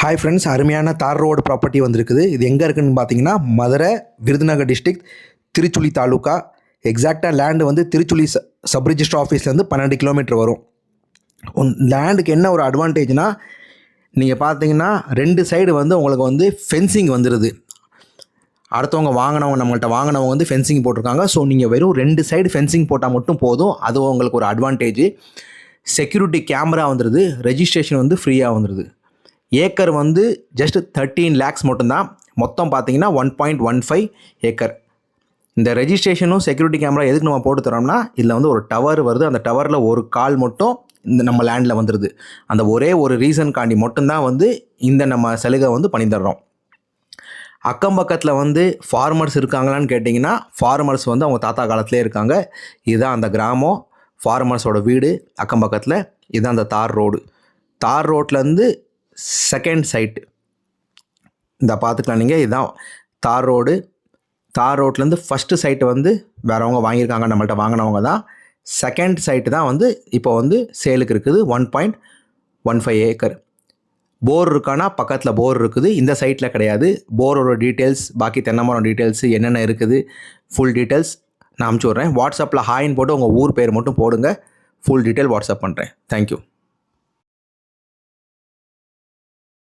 Hi friends, அருமையான தார் road property வந்திருக்குது. இது எங்கே இருக்குதுன்னு பார்த்தீங்கன்னா மதுரை விருதுநகர் டிஸ்ட்ரிக்ட் திருச்சுழி தாலுக்கா. எக்ஸாக்டாக லேண்டு வந்து திருச்சுழி சப் ரிஜிஸ்டர் ஆஃபீஸ்லேருந்து 12 கிலோமீட்டர் வரும். லேண்டுக்கு என்ன ஒரு அட்வான்டேஜ்னால், நீங்கள் பார்த்தீங்கன்னா 2 சைடு வந்து உங்களுக்கு வந்து ஃபென்சிங் வந்துடுது. அடுத்தவங்க நம்மள்கிட்ட வாங்கினவங்க வந்து ஃபென்சிங் போட்டிருக்காங்க. ஸோ நீங்கள் வெறும் 2 சைடு ஃபென்சிங் போட்டால் மட்டும் போதும். அது உங்களுக்கு ஒரு அட்வான்டேஜ். செக்யூரிட்டி கேமரா வந்துடுது. ரெஜிஸ்ட்ரேஷன் வந்து ஃப்ரீயாக வந்துடுது. ஏக்கர் வந்து ஜஸ்ட் 13 lakhs மட்டும்தான். மொத்தம் பார்த்தீங்கன்னா 1.15 ஏக்கர். இந்த ரெஜிஸ்ட்ரேஷனும் செக்யூரிட்டி கேமரா எதுக்கு நம்ம போட்டு தரோம்னா, இதில் வந்து ஒரு டவர் வருது. அந்த டவரில் ஒரு கால் மட்டும் இந்த நம்ம லேண்டில் வந்துடுது. அந்த ஒரே ஒரு ரீசன்காண்டி மட்டும்தான் வந்து இந்த நம்ம சலுகை வந்து பண்ணி தர்றோம். அக்கம் பக்கத்தில் வந்து ஃபார்மர்ஸ் இருக்காங்களான்னு கேட்டிங்கன்னா, ஃபார்மர்ஸ் வந்து அவங்க தாத்தா காலத்திலே இருக்காங்க. இதுதான் அந்த கிராமம், ஃபார்மர்ஸோட வீடு அக்கம் பக்கத்தில். இதுதான் அந்த தார் ரோடு. தார் ரோட்லேருந்து செகண்ட் சைட்டு இந்த பார்த்துக்கலாம். நீங்கள் இதுதான் தார் ரோடு. தார் ரோட்லேருந்து ஃபஸ்ட்டு சைட்டு வந்து வேறவங்க வாங்கியிருக்காங்க, நம்மள்கிட்ட வாங்கினவங்க தான். செகண்ட் சைட்டு தான் வந்து இப்போ வந்து சேலுக்கு இருக்குது. 1.15 ஏக்கர். போர் இருக்கானா, பக்கத்தில் போர் இருக்குது. இந்த சைட்டில் கிடையாது. போரோட டீட்டெயில்ஸ், பாக்கி தென்னை மரம் டீட்டெயில்ஸு என்னென்ன இருக்குது, ஃபுல் டீட்டெயில்ஸ் நான் அனுப்பிச்சி விட்றேன். வாட்ஸ்அப்பில் ஹாய்ன்னு போட்டு உங்கள் ஊர் பேர் மட்டும் போடுங்க. ஃபுல் டீட்டெயில் வாட்ஸ்அப் பண்ணுறேன். தேங்க்யூ.